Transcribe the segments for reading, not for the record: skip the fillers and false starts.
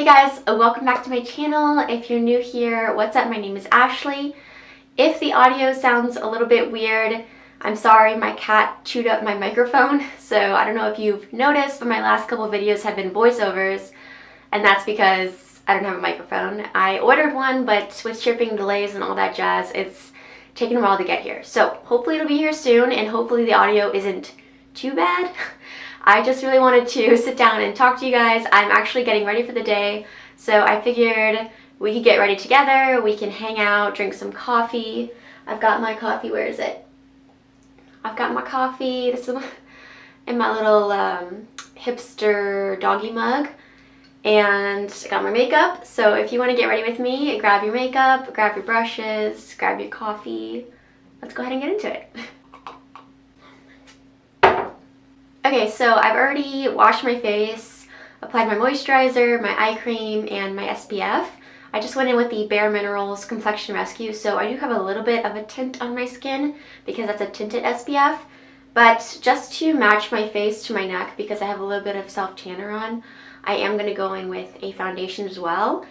Hey guys, welcome back to my channel. If you're new here, what's up? My name is Ashley. If the audio sounds a little bit weird, I'm sorry, my cat chewed up my microphone. So I don't know if you've noticed, but my last couple videos have been voiceovers, and that's because I don't have a microphone. I ordered one, but with shipping delays and all that jazz, it's taken a while to get here. So hopefully it'll be here soon, and hopefully the audio isn't too bad. I just really wanted to sit down and talk to you guys. I'm actually getting ready for the day, so I figured we could get ready together, we can hang out, drink some coffee. I've got my coffee, where is it? I've got my coffee, this is in my little hipster doggy mug, and I got my makeup. So if you want to get ready with me, grab your makeup, grab your brushes, grab your coffee. Let's go ahead and get into it. Okay, so I've already washed my face, applied my moisturizer, my eye cream, and my SPF. I just went in with the Bare Minerals Complexion Rescue, so I do have a little bit of a tint on my skin because that's a tinted SPF. But just to match my face to my neck, because I have a little bit of self-tanner on, I am going to go in with a foundation as well.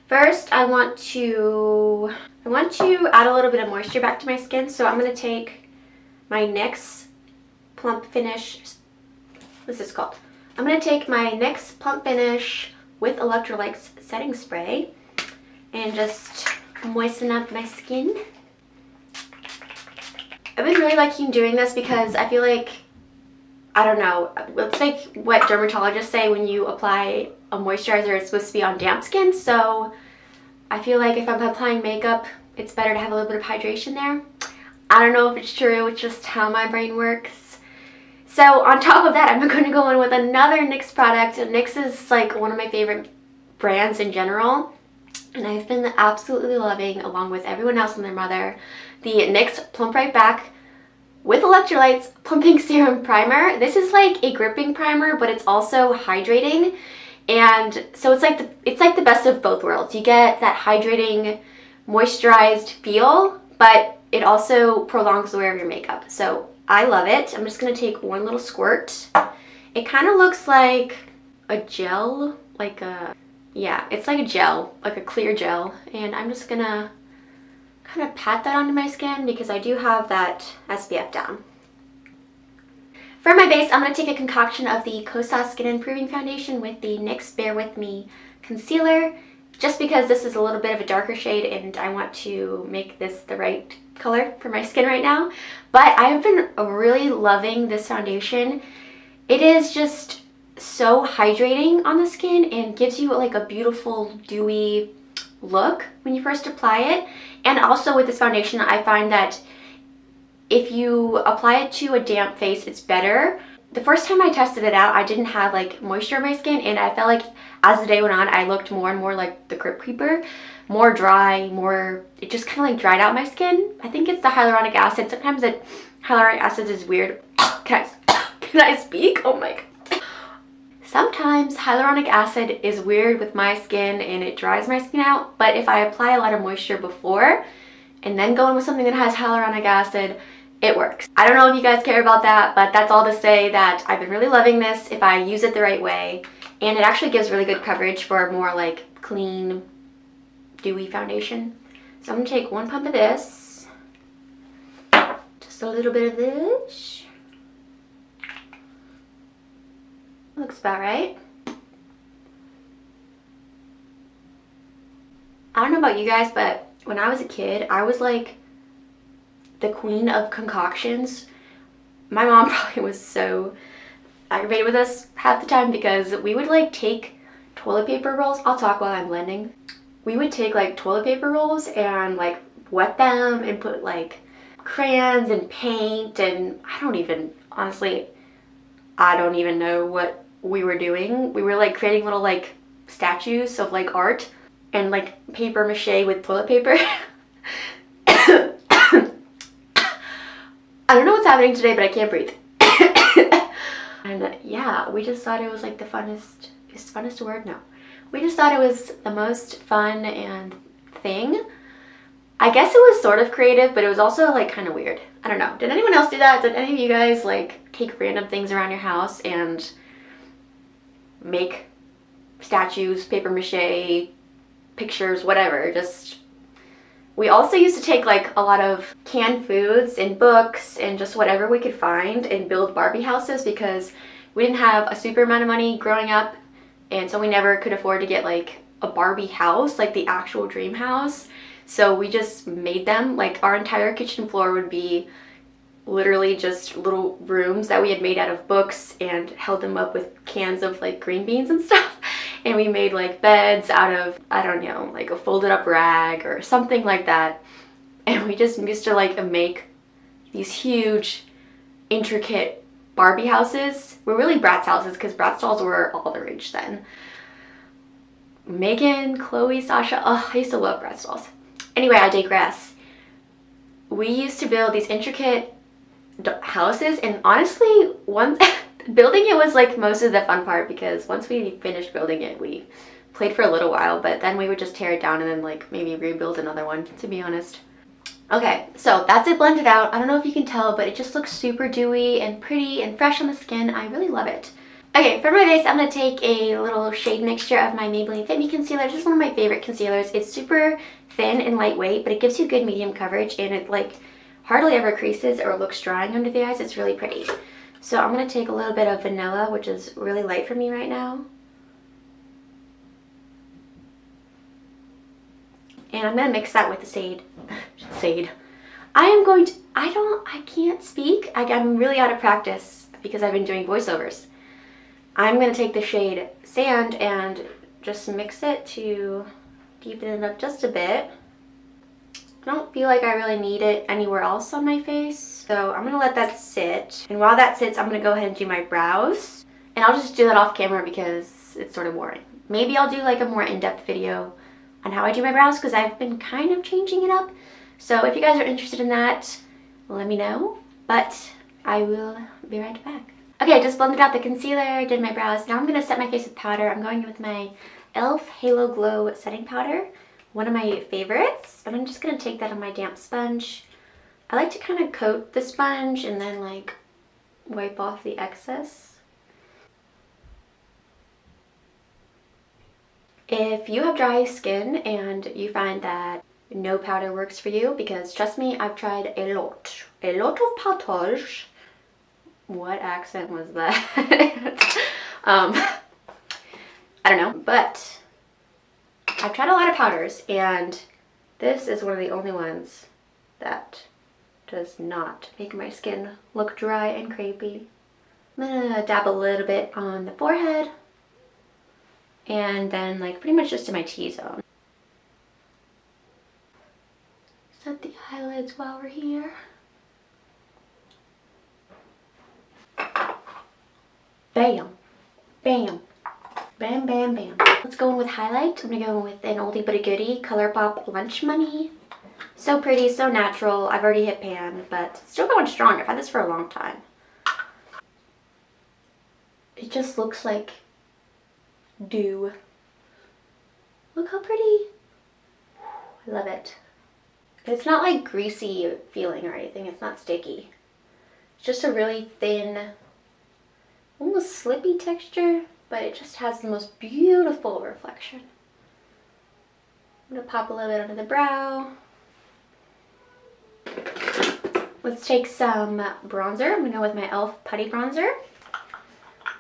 First, I want to add a little bit of moisture back to my skin, so I'm going to take my NYX Plump Finish. This is called. I'm going to take my NYX Plump Finish with Electrolytes setting spray and just moisten up my skin. I've been really liking doing this because I feel like, I don't know, it's like what dermatologists say when you apply a moisturizer, it's supposed to be on damp skin. So I feel like if I'm applying makeup, it's better to have a little bit of hydration there. I don't know if it's true, it's just how my brain works. So on top of that, I'm going to go in with another NYX product. NYX is like one of my favorite brands in general, and I've been absolutely loving, along with everyone else and their mother, the NYX Plump Right Back with Electrolytes Plumping Serum Primer. This is like a gripping primer, but it's also hydrating, and so it's like the best of both worlds. You get that hydrating, moisturized feel, but it also prolongs the wear of your makeup. So I love it. I'm just going to take one little squirt. It kind of looks like a gel, yeah, it's like a gel, like a clear gel. And I'm just going to kind of pat that onto my skin because I do have that SPF down. For my base, I'm going to take a concoction of the Kosas Skin Improving Foundation with the Nyx Bare With Me Concealer, just because this is a little bit of a darker shade and I want to make this the right color for my skin right now. But I have been really loving this foundation. It is just so hydrating on the skin and gives you like a beautiful dewy look when you first apply it. And also with this foundation, I find that if you apply it to a damp face, it's better. The first time I tested it out, I didn't have like moisture on my skin, and I felt like as the day went on, I looked more and more like the Crypt Creeper. More dry, it just kind of like dried out my skin. I think it's the hyaluronic acid. Sometimes the hyaluronic acid is weird. Can I speak? Oh my god. Sometimes hyaluronic acid is weird with my skin and it dries my skin out, but if I apply a lot of moisture before and then go in with something that has hyaluronic acid, it works. I don't know if you guys care about that, but that's all to say that I've been really loving this if I use it the right way, and it actually gives really good coverage for a more like clean, dewy foundation. So I'm gonna take one pump of this, just a little bit of this. Looks about right. I don't know about you guys, but when I was a kid, I was like the queen of concoctions. My mom probably was so aggravated with us half the time because we would like take toilet paper rolls. I'll talk while I'm blending. We would take like toilet paper rolls and like wet them and put like crayons and paint, and honestly, I don't even know what we were doing. We were like creating little like statues of like art and like paper mache with toilet paper. I don't know what's happening today, but I can't breathe. And yeah, we just thought it was like the funnest, is funnest a word? No. We just thought it was the most fun and thing. I guess it was sort of creative, but it was also like kind of weird. I don't know. Did anyone else do that? Did any of you guys like take random things around your house and make statues, paper mache, pictures, whatever. Just, we also used to take like a lot of canned foods and books and just whatever we could find and build Barbie houses, because we didn't have a super amount of money growing up, and so we never could afford to get like a Barbie house, like the actual dream house. So we just made them. Like our entire kitchen floor would be literally just little rooms that we had made out of books and held them up with cans of like green beans and stuff. And we made like beds out of, I don't know, like a folded up rag or something like that. And we just used to like make these huge, intricate Barbie houses. Were really Bratz houses, because Bratz dolls were all the rage then. Megan, Chloe, Sasha, oh, I used to love Bratz dolls. Anyway, I digress. We used to build these intricate houses, and honestly, once building it was like most of the fun part, because once we finished building it, we played for a little while, but then we would just tear it down and then like maybe rebuild another one, to be honest. Okay, so that's it blended out. I don't know if you can tell, but it just looks super dewy and pretty and fresh on the skin. I really love it. Okay, for my base, I'm going to take a little shade mixture of my Maybelline Fit Me Concealer. This is one of my favorite concealers. It's super thin and lightweight, but it gives you good medium coverage, and it like hardly ever creases or looks drying under the eyes. It's really pretty. So I'm going to take a little bit of vanilla, which is really light for me right now. And I'm going to mix that with the shade. I can't speak. I'm really out of practice because I've been doing voiceovers. I'm going to take the shade Sand and just mix it to deepen it up just a bit. I don't feel like I really need it anywhere else on my face, so I'm going to let that sit. And while that sits, I'm going to go ahead and do my brows. And I'll just do that off camera because it's sort of boring. Maybe I'll do like a more in-depth video on how I do my brows, because I've been kind of changing it up. So if you guys are interested in that, let me know. But I will be right back. Okay, I just blended out the concealer, did my brows. Now I'm going to set my face with powder. I'm going in with my e.l.f. Halo Glow Setting Powder, one of my favorites. And I'm just going to take that on my damp sponge. I like to kind of coat the sponge and then like wipe off the excess. If you have dry skin and you find that no powder works for you, because trust me, I've tried a lot of powders. What accent was that? I don't know, but I've tried a lot of powders, and this is one of the only ones that does not make my skin look dry and crepey. I'm gonna dab a little bit on the forehead, and then like pretty much just in my T-zone. Set the eyelids while we're here. Bam, bam, bam, bam, bam. Let's go in with highlight. I'm gonna go in with an oldie but a goodie, Colourpop Lunch Money. So pretty, so natural. I've already hit pan, but still going strong. I've had this for a long time. It just looks like dew. Look how pretty. I love it. It's not like greasy feeling or anything. It's not sticky. It's just a really thin, almost slippy texture, but it just has the most beautiful reflection. I'm gonna pop a little bit under the brow. Let's take some bronzer. I'm gonna go with my e.l.f. Putty Bronzer.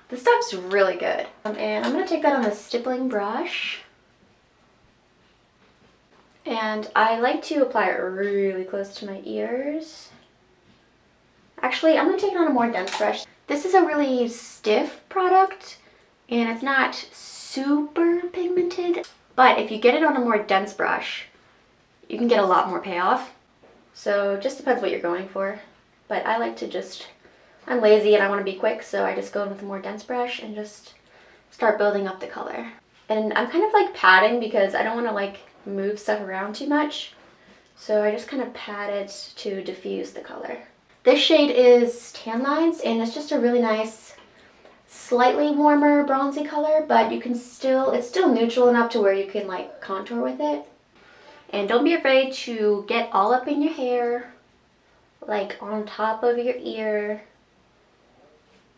This stuff's really good. And I'm gonna take that on a stippling brush. And I like to apply it really close to my ears. Actually, I'm gonna take it on a more dense brush. This is a really stiff product, and it's not super pigmented, but if you get it on a more dense brush, you can get a lot more payoff. So it just depends what you're going for. But I like to just, I'm lazy and I want to be quick, so I just go in with a more dense brush and just start building up the color. And I'm kind of like patting because I don't want to like move stuff around too much. So I just kind of pat it to diffuse the color. This shade is Tan Lines, and it's just a really nice, slightly warmer bronzy color, but you can still, it's still neutral enough to where you can like contour with it. And don't be afraid to get all up in your hair, like on top of your ear,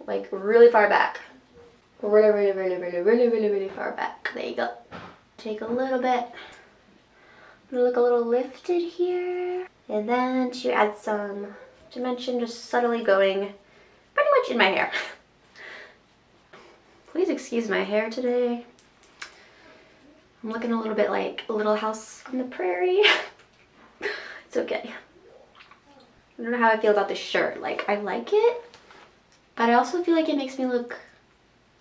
like really far back. really far back. There you go. Take a little bit. Look a little lifted here. And then to add some dimension, just subtly going pretty much in my hair. Please excuse my hair today. I'm looking a little bit like a Little House on the Prairie. It's okay. I don't know how I feel about this shirt. Like, I like it, but I also feel like it makes me look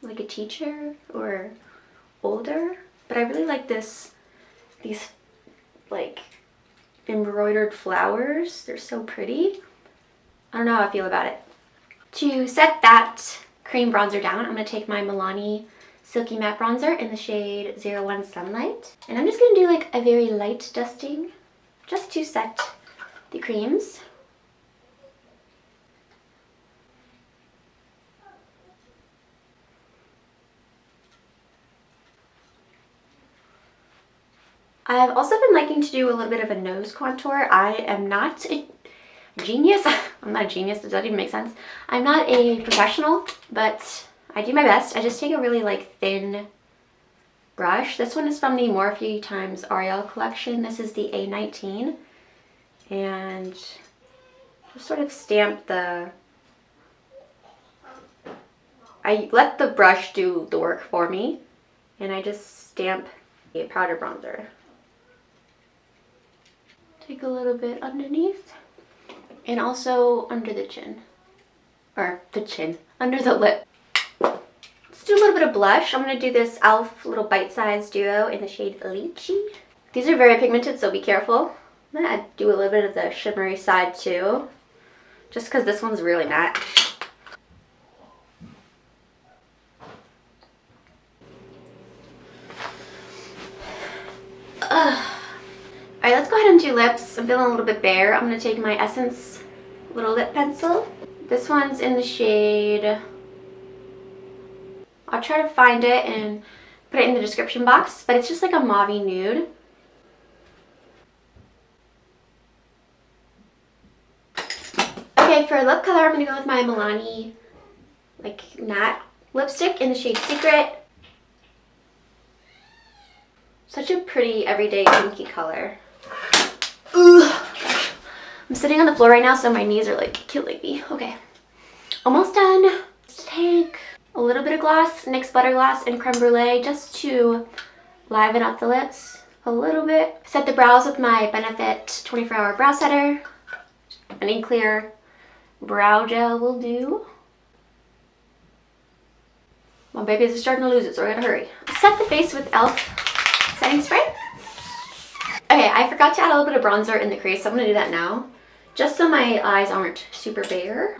like a teacher or older. But I really like these like embroidered flowers. They're so pretty. I don't know how I feel about it. To set that cream bronzer down, I'm going to take my Milani Silky Matte Bronzer in the shade 01 Sunlight. And I'm just going to do like a very light dusting just to set the creams. I've also been liking to do a little bit of a nose contour. I am not a genius. I'm not a genius, does that even make sense? I'm not a professional, but I do my best. I just take a really like thin brush. This one is from the Morphe x Ariel collection. This is the A19. And just sort of stamp the... I let the brush do the work for me. And I just stamp a powder bronzer. Take a little bit underneath. And also under the chin. Or the chin. Under the lip. Let's do a little bit of blush. I'm going to do this e.l.f. little bite-sized duo in the shade Lychee. These are very pigmented, so be careful. I'm going to do a little bit of the shimmery side too. Just because this one's really matte. Alright, let's go ahead and do lips. I'm feeling a little bit bare. I'm going to take my Essence little lip pencil. This one's in the shade... I'll try to find it and put it in the description box, but it's just like a mauve nude. Okay, for lip color, I'm going to go with my Milani like matte lipstick in the shade Secret. Such a pretty everyday pinky color. Ugh. I'm sitting on the floor right now, so my knees are like killing me. Okay, almost done. Let's take a little bit of gloss, NYX Butter Gloss and Creme Brulee, just to liven up the lips a little bit. Set the brows with my Benefit 24-Hour Brow Setter. Any clear brow gel will do. My babies are starting to lose it, so I gotta hurry. Set the face with e.l.f. setting spray. Okay, I forgot to add a little bit of bronzer in the crease, so I'm gonna do that now. Just so my eyes aren't super bare.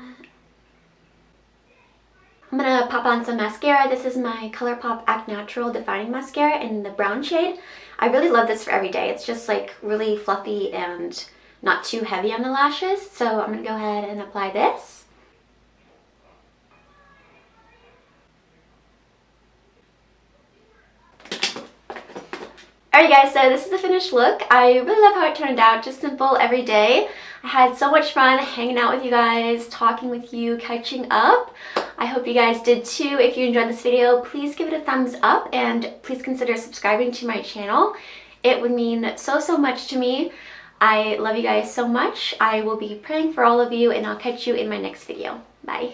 I'm gonna pop on some mascara. This is my ColourPop Act Natural Defining Mascara in the brown shade. I really love this for every day. It's just like really fluffy and not too heavy on the lashes. So I'm gonna go ahead and apply this. Alright guys, so this is the finished look. I really love how it turned out, just simple every day. I had so much fun hanging out with you guys, talking with you, catching up. I hope you guys did too. If you enjoyed this video, please give it a thumbs up and please consider subscribing to my channel. It would mean so much to me. I love you guys so much. I will be praying for all of you and I'll catch you in my next video. Bye.